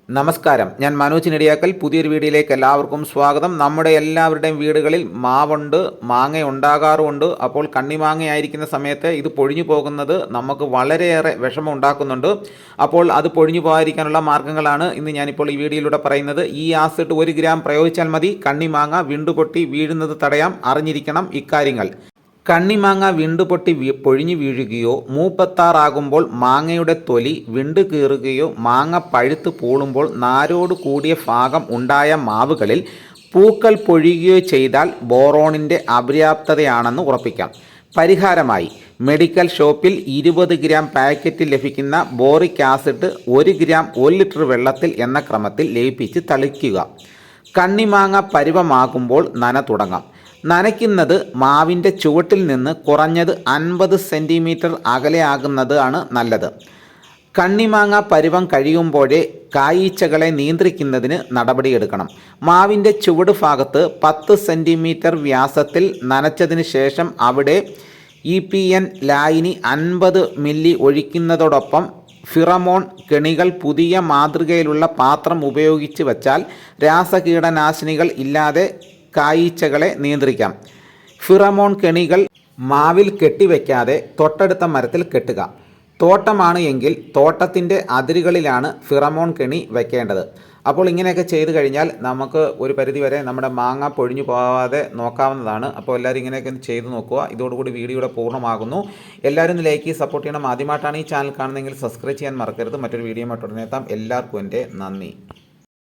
നമസ്കാരം, ഞാൻ മനോജ് നെടിയാക്കൽ. പുതിയൊരു വീഡിയോയിലേക്ക് എല്ലാവർക്കും സ്വാഗതം. നമ്മുടെ എല്ലാവരുടെയും വീടുകളിൽ മാവുണ്ട്, മാങ്ങ ഉണ്ടാകാറുമുണ്ട്. അപ്പോൾ കണ്ണിമാങ്ങയായിരിക്കുന്ന സമയത്ത് ഇത് പൊഴിഞ്ഞു പോകുന്നത് നമുക്ക് വളരെയേറെ വിഷമം ഉണ്ടാക്കുന്നുണ്ട്. അപ്പോൾ അത് പൊഴിഞ്ഞു പോകാതിരിക്കാനുള്ള മാർഗ്ഗങ്ങളാണ് ഇന്ന് ഞാനിപ്പോൾ ഈ വീഡിയോയിലൂടെ പറയുന്നത്. ഈ ആസിഡ് 1 ഗ്രാം പ്രയോഗിച്ചാൽ മതി കണ്ണിമാങ്ങ വിണ്ടുപൊട്ടി വീഴുന്നത് തടയാം. അറിഞ്ഞിരിക്കണം ഇക്കാര്യങ്ങൾ. കണ്ണിമാങ്ങ വിണ്ടുപൊട്ടി പൊഴിഞ്ഞു വീഴുകയോ മൂപ്പത്താറാകുമ്പോൾ മാങ്ങയുടെ തൊലി വിണ്ടു കീറുകയോ മാങ്ങ പഴുത്ത് പൂളുമ്പോൾ നാരോട് കൂടിയ ഭാഗം ഉണ്ടായ മാവുകളിൽ പൂക്കൾ പൊഴിയുകയോ ചെയ്താൽ ബോറോണിൻ്റെ അപര്യാപ്തതയാണെന്ന് ഉറപ്പിക്കാം. പരിഹാരമായി മെഡിക്കൽ ഷോപ്പിൽ 20 ഗ്രാം പാക്കറ്റിൽ ലഭിക്കുന്ന ബോറിക് ആസിഡ് 1 ഗ്രാം 1 ലിറ്റർ വെള്ളത്തിൽ എന്ന ക്രമത്തിൽ ലയിപ്പിച്ച് തളിക്കുക. കണ്ണിമാങ്ങ പരുവമാകുമ്പോൾ നന തുടങ്ങാം. നനയ്ക്കുന്നത് മാവിൻ്റെ ചുവട്ടിൽ നിന്ന് കുറഞ്ഞത് 50 സെൻറ്റിമീറ്റർ അകലെയാകുന്നതാണ് നല്ലത്. കണ്ണിമാങ്ങ പരുവം കഴിയുമ്പോഴേ കായീച്ചകളെ നിയന്ത്രിക്കുന്നതിന് നടപടിയെടുക്കണം. മാവിൻ്റെ ചുവട് ഭാഗത്ത് 10 സെൻറ്റിമീറ്റർ വ്യാസത്തിൽ നനച്ചതിന് ശേഷം അവിടെ EPN ലായിനി 50 മില്ലി ഒഴിക്കുന്നതോടൊപ്പം ഫിറമോൺ കെണികൾ പുതിയ മാതൃകയിലുള്ള പാത്രം ഉപയോഗിച്ച് വച്ചാൽ രാസകീടനാശിനികൾ ഇല്ലാതെ കായീച്ചകളെ നിയന്ത്രിക്കാം. ഫിറമോൺ കെണികൾ മാവിൽ കെട്ടിവെക്കാതെ തൊട്ടടുത്ത മരത്തിൽ കെട്ടുക. തോട്ടമാണ് എങ്കിൽ തോട്ടത്തിൻ്റെ അതിരുകളിലാണ് ഫിറമോൺ കെണി വയ്ക്കേണ്ടത്. അപ്പോൾ ഇങ്ങനെയൊക്കെ ചെയ്തു കഴിഞ്ഞാൽ നമുക്ക് ഒരു പരിധിവരെ നമ്മുടെ മാങ്ങ പൊഴിഞ്ഞു പോകാതെ നോക്കാവുന്നതാണ്. അപ്പോൾ എല്ലാവരും ഇങ്ങനെയൊക്കെ ചെയ്തു നോക്കുക. ഇതോടുകൂടി വീഡിയോയുടെ പൂർണ്ണമാകുന്നു. എല്ലാവരും ലൈക്ക് സപ്പോർട്ട് ചെയ്യണം. ആദ്യമായിട്ടാണ് ഈ ചാനൽ കാണുന്നതെങ്കിൽ സബ്സ്ക്രൈബ് ചെയ്യാൻ മറക്കരുത്. മറ്റൊരു വീഡിയോ ആയിട്ട് ഉടനെ എത്താം. എല്ലാവർക്കും എൻ്റെ നന്ദി.